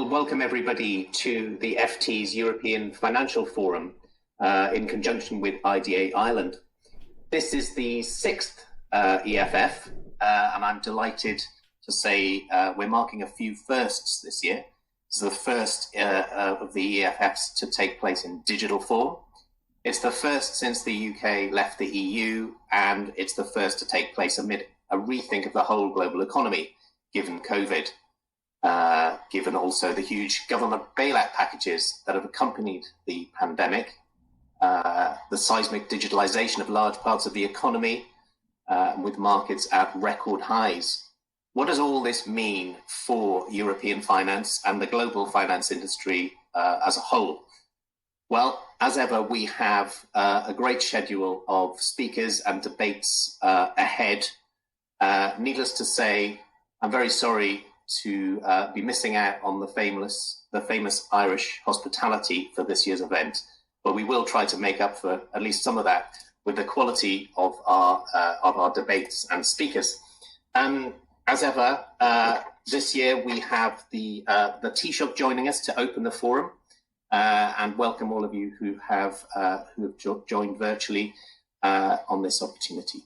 Well, welcome everybody to the FT's European Financial Forum in conjunction with IDA Ireland. This is the sixth EFF, and I'm delighted to say we're marking a few firsts this year. It's the first of the EFFs to take place in digital form. It's the first since the UK left the EU, and it's the first to take place amid a rethink of the whole global economy, given COVID. Given also the huge government bailout packages that have accompanied the pandemic, the seismic digitalization of large parts of the economy, with markets at record highs. What does all this mean for European finance and the global finance industry as a whole? Well, as ever, we have a great schedule of speakers and debates ahead. Needless to say, I'm very sorry to be missing out on the famous Irish hospitality for this year's event, but we will try to make up for at least some of that with the quality of our debates and speakers. As ever, this year we have the Taoiseach joining us to open the forum, and welcome all of you who have joined virtually on this opportunity.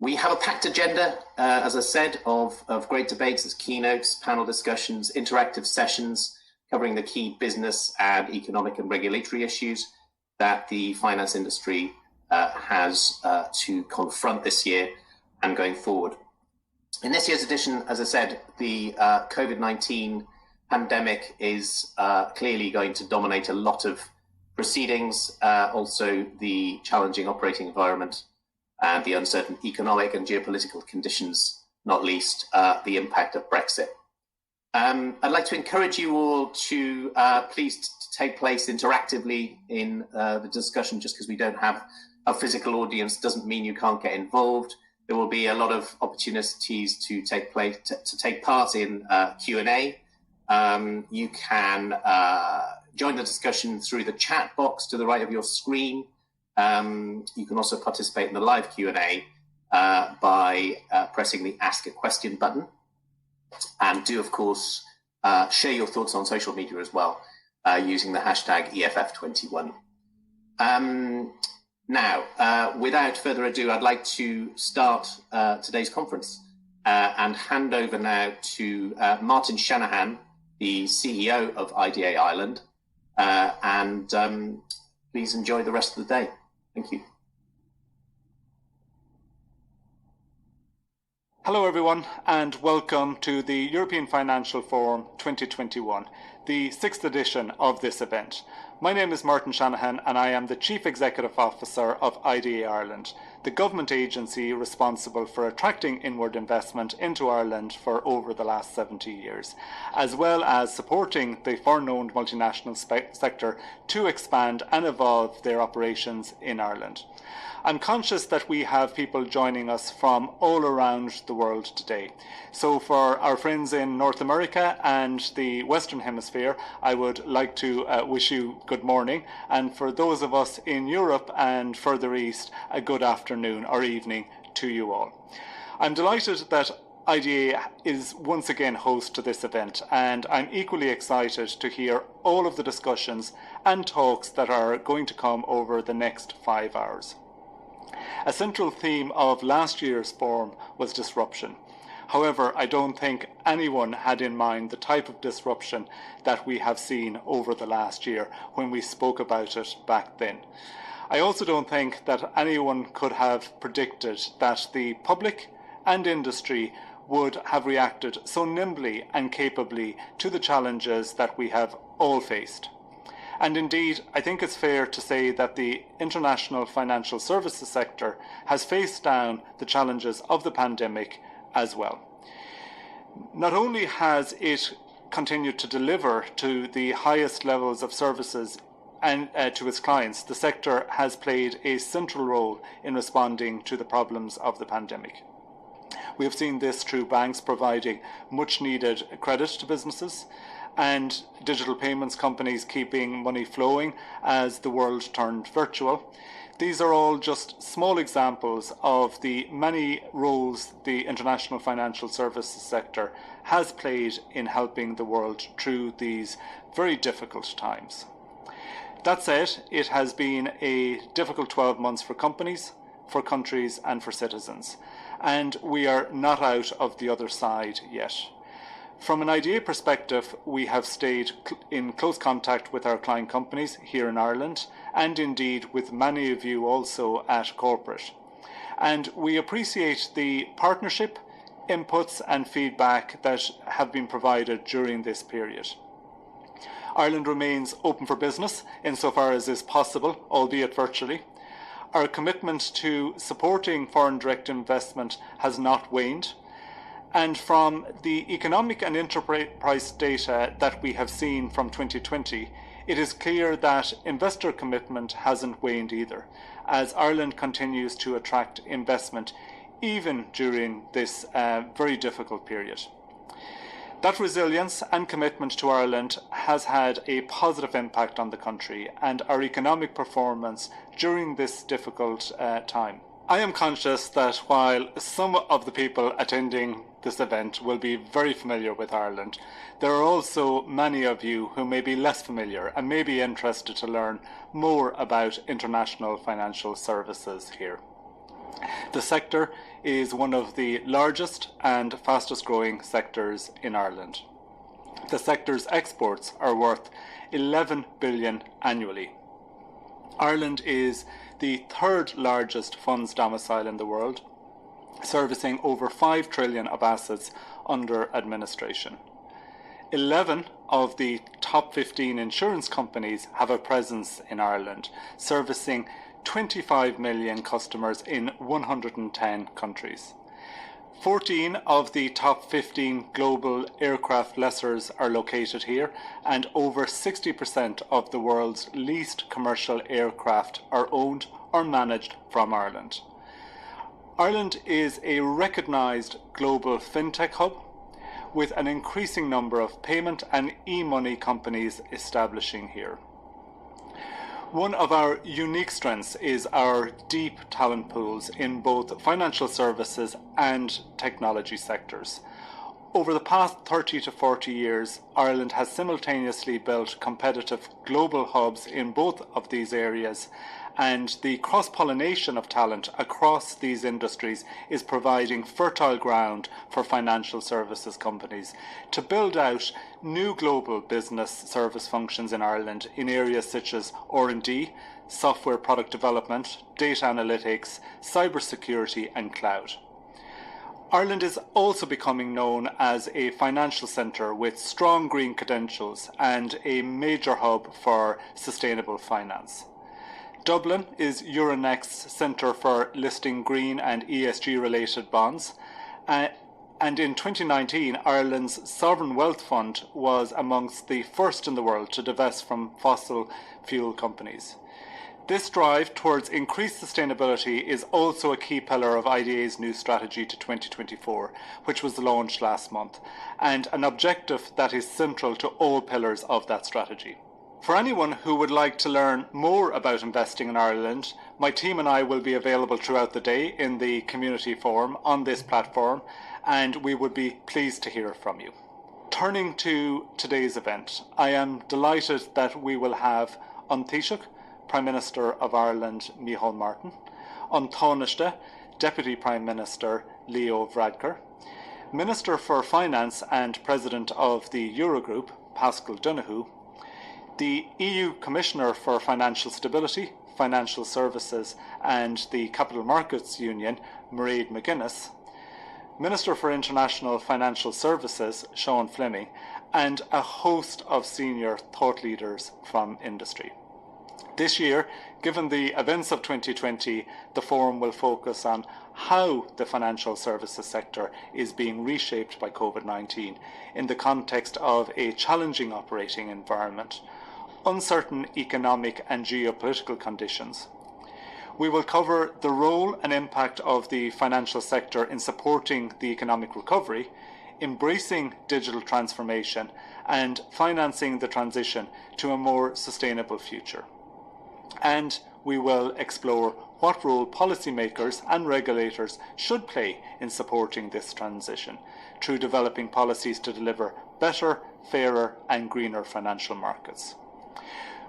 We have a packed agenda, as I said, of great debates as keynotes, panel discussions, interactive sessions covering the key business and economic and regulatory issues that the finance industry has to confront this year and going forward. In this year's edition, as I said, the COVID-19 pandemic is clearly going to dominate a lot of proceedings, also the challenging operating environment and the uncertain economic and geopolitical conditions, not least the impact of Brexit. I'd like to encourage you all to please take place interactively in the discussion. Just because we don't have a physical audience doesn't mean you can't get involved. There will be a lot of opportunities to take part in Q&A. You can join the discussion through the chat box to the right of your screen. You can also participate in the live Q&A by pressing the Ask a Question button. And do, of course, share your thoughts on social media as well, using the hashtag EFF21. Now, without further ado, I'd like to start today's conference and hand over now to Martin Shanahan, the CEO of IDA Ireland. Please enjoy the rest of the day. Thank you. Hello everyone, and welcome to the European Financial Forum 2021, the sixth edition of this event. My name is Martin Shanahan and I am the Chief Executive Officer of IDA Ireland, the government agency responsible for attracting inward investment into Ireland for over the last 70 years, as well as supporting the foreign-owned multinational sector to expand and evolve their operations in Ireland. I'm conscious that we have people joining us from all around the world today. So for our friends in North America and the Western Hemisphere, I would like to wish you good morning. And for those of us in Europe and further east, a good afternoon or evening to you all. I'm delighted that IDA is once again host to this event, and I'm equally excited to hear all of the discussions and talks that are going to come over the next 5 hours. A central theme of last year's forum was disruption. However, I don't think anyone had in mind the type of disruption that we have seen over the last year when we spoke about it back then. I also don't think that anyone could have predicted that the public and industry would have reacted so nimbly and capably to the challenges that we have all faced. And indeed, I think it's fair to say that the international financial services sector has faced down the challenges of the pandemic as well. Not only has it continued to deliver to the highest levels of services and to its clients, the sector has played a central role in responding to the problems of the pandemic. We have seen this through banks providing much needed credit to businesses, and digital payments companies keeping money flowing as the world turned virtual. These are all just small examples of the many roles the international financial services sector has played in helping the world through these very difficult times. That said, it has been a difficult 12 months for companies, for countries and for citizens, and we are not out of the other side yet. From an IDA perspective, we have stayed in close contact with our client companies here in Ireland, and indeed with many of you also at corporate. And we appreciate the partnership, inputs and feedback that have been provided during this period. Ireland remains open for business insofar as is possible, albeit virtually. Our commitment to supporting foreign direct investment has not waned. And from the economic and enterprise data that we have seen from 2020, it is clear that investor commitment hasn't waned either, as Ireland continues to attract investment even during this very difficult period. That resilience and commitment to Ireland has had a positive impact on the country and our economic performance during this difficult time. I am conscious that while some of the people attending this event will be very familiar with Ireland, there are also many of you who may be less familiar and may be interested to learn more about international financial services here. The sector is one of the largest and fastest growing sectors in Ireland. The sector's exports are worth 11 billion annually. Ireland is the third largest funds domicile in the world, servicing over 5 trillion of assets under administration. 11 of the top 15 insurance companies have a presence in Ireland, servicing 25 million customers in 110 countries. 14 of the top 15 global aircraft lessors are located here, and over 60% of the world's leased commercial aircraft are owned or managed from Ireland. Ireland is a recognised global fintech hub, with an increasing number of payment and e-money companies establishing here. One of our unique strengths is our deep talent pools in both financial services and technology sectors. Over the past 30 to 40 years, Ireland has simultaneously built competitive global hubs in both of these areas, and the cross-pollination of talent across these industries is providing fertile ground for financial services companies to build out new global business service functions in Ireland in areas such as R&D, software product development, data analytics, cybersecurity and cloud. Ireland is also becoming known as a financial centre with strong green credentials and a major hub for sustainable finance. Dublin is Euronext's centre for listing green and ESG related bonds, and in 2019 Ireland's Sovereign Wealth Fund was amongst the first in the world to divest from fossil fuel companies. This drive towards increased sustainability is also a key pillar of IDA's new strategy to 2024, which was launched last month, and an objective that is central to all pillars of that strategy. For anyone who would like to learn more about investing in Ireland, my team and I will be available throughout the day in the community forum on this platform, and we would be pleased to hear from you. Turning to today's event, I am delighted that we will have An Taoiseach, Prime Minister of Ireland Micheál Martin, An Tánaiste, Deputy Prime Minister Leo Varadkar, Minister for Finance and President of the Eurogroup, Paschal Donohoe, the EU Commissioner for Financial Stability, Financial Services and the Capital Markets Union, Mairead McGuinness, Minister for International Financial Services, Seán Fleming, and a host of senior thought leaders from industry. This year, given the events of 2020, the forum will focus on how the financial services sector is being reshaped by COVID-19 in the context of a challenging operating environment, uncertain economic and geopolitical conditions. We will cover the role and impact of the financial sector in supporting the economic recovery, embracing digital transformation and financing the transition to a more sustainable future. And we will explore what role policymakers and regulators should play in supporting this transition through developing policies to deliver better, fairer and greener financial markets.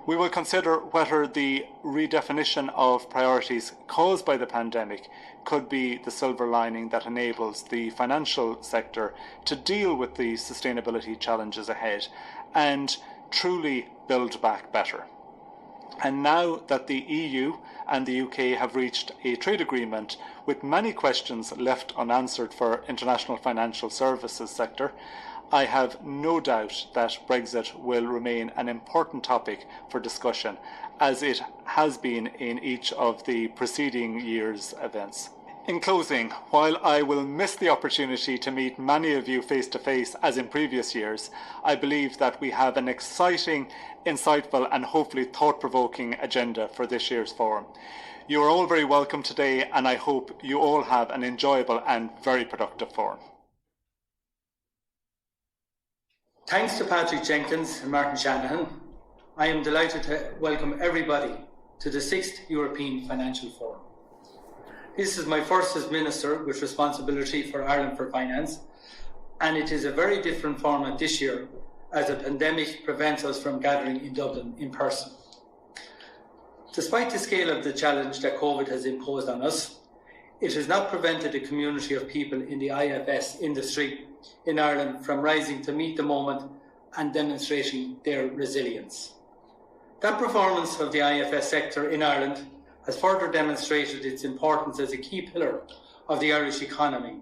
We will consider whether the redefinition of priorities caused by the pandemic could be the silver lining that enables the financial sector to deal with the sustainability challenges ahead and truly build back better. And now that the EU and the UK have reached a trade agreement with many questions left unanswered for international financial services sector, I have no doubt that Brexit will remain an important topic for discussion, as it has been in each of the preceding year's events. In closing, while I will miss the opportunity to meet many of you face to face as in previous years, I believe that we have an exciting, insightful and hopefully thought-provoking agenda for this year's forum. You are all very welcome today, and I hope you all have an enjoyable and very productive forum. Thanks to Patrick Jenkins and Martin Shanahan, I am delighted to welcome everybody to the 6th European Financial Forum. This is my first as Minister with responsibility for Ireland for Finance, and it is a very different format this year as the pandemic prevents us from gathering in Dublin in person. Despite the scale of the challenge that COVID has imposed on us, it has not prevented a community of people in the IFS industry in Ireland from rising to meet the moment and demonstrating their resilience. That performance of the IFS sector in Ireland has further demonstrated its importance as a key pillar of the Irish economy,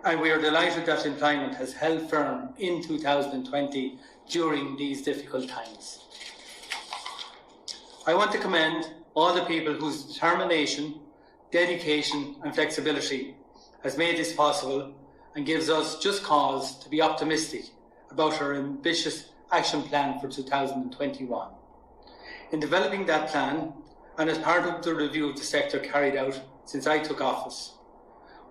and we are delighted that employment has held firm in 2020 during these difficult times. I want to commend all the people whose determination, dedication and flexibility has made this possible and gives us just cause to be optimistic about our ambitious action plan for 2021. In developing that plan, and as part of the review of the sector carried out since I took office,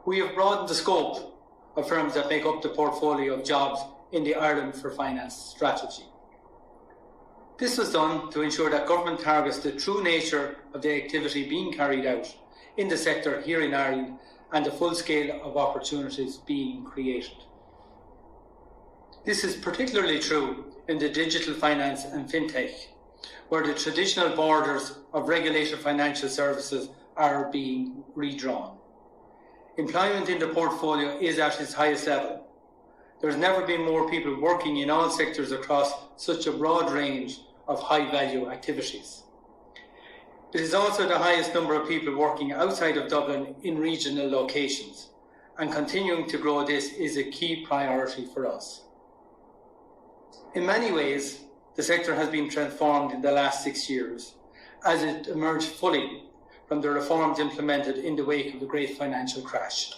we have broadened the scope of firms that make up the portfolio of jobs in the Ireland for Finance strategy. This was done to ensure that government targets the true nature of the activity being carried out in the sector here in Ireland and the full scale of opportunities being created. This is particularly true in the digital finance and fintech, where the traditional borders of regulated financial services are being redrawn. Employment in the portfolio is at its highest level. There has never been more people working in all sectors across such a broad range of high-value activities. It is also the highest number of people working outside of Dublin in regional locations, and continuing to grow this is a key priority for us. In many ways, the sector has been transformed in the last 6 years as it emerged fully from the reforms implemented in the wake of the great financial crash.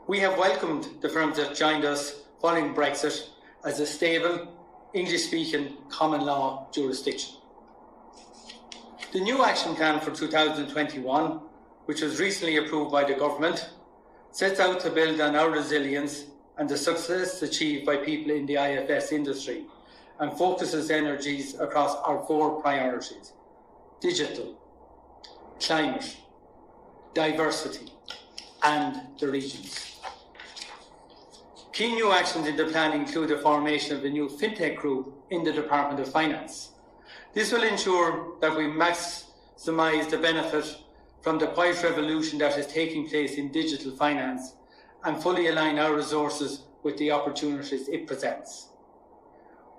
We have welcomed the firms that joined us following Brexit as a stable, English-speaking common law jurisdiction. The new action plan for 2021, which was recently approved by the government, sets out to build on our resilience and the success achieved by people in the IFS industry, and focuses energies across our 4 priorities: digital, climate, diversity, and the regions. Key new actions in the plan include the formation of a new fintech group in the Department of Finance. This will ensure that we maximise the benefit from the quiet revolution that is taking place in digital finance and fully align our resources with the opportunities it presents.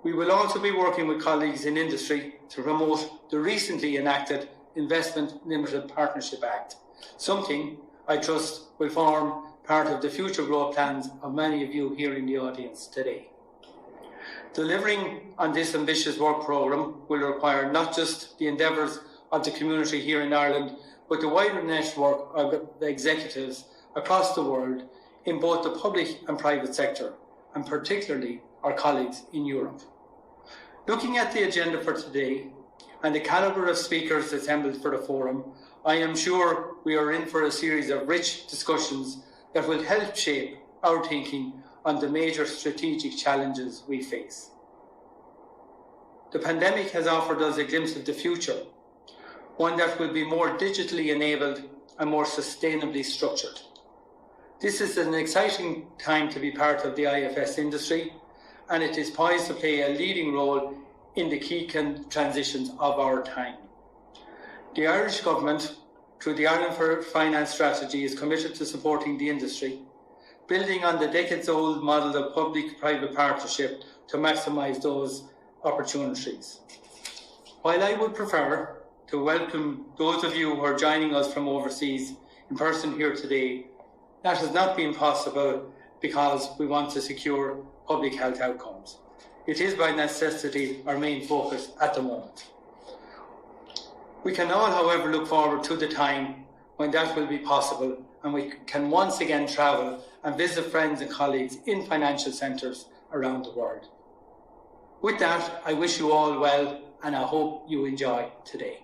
We will also be working with colleagues in industry to promote the recently enacted Investment Limited Partnership Act, something I trust will form part of the future growth plans of many of you here in the audience today. Delivering on this ambitious work programme will require not just the endeavours of the community here in Ireland, but the wider network of executives across the world in both the public and private sector, and particularly our colleagues in Europe. Looking at the agenda for today and the calibre of speakers assembled for the forum, I am sure we are in for a series of rich discussions that will help shape our thinking on the major strategic challenges we face. The pandemic has offered us a glimpse of the future, one that will be more digitally enabled and more sustainably structured. This is an exciting time to be part of the IFS industry, and it is poised to play a leading role in the key transitions of our time. The Irish Government, through the Ireland for Finance strategy, is committed to supporting the industry, building on the decades-old model of public-private partnership to maximise those opportunities. While I would prefer to welcome those of you who are joining us from overseas in person here today, that has not been possible because we want to secure public health outcomes. It is by necessity our main focus at the moment. We can all, however, look forward to the time when that will be possible and we can once again travel and visit friends and colleagues in financial centres around the world. With that, I wish you all well and I hope you enjoy today.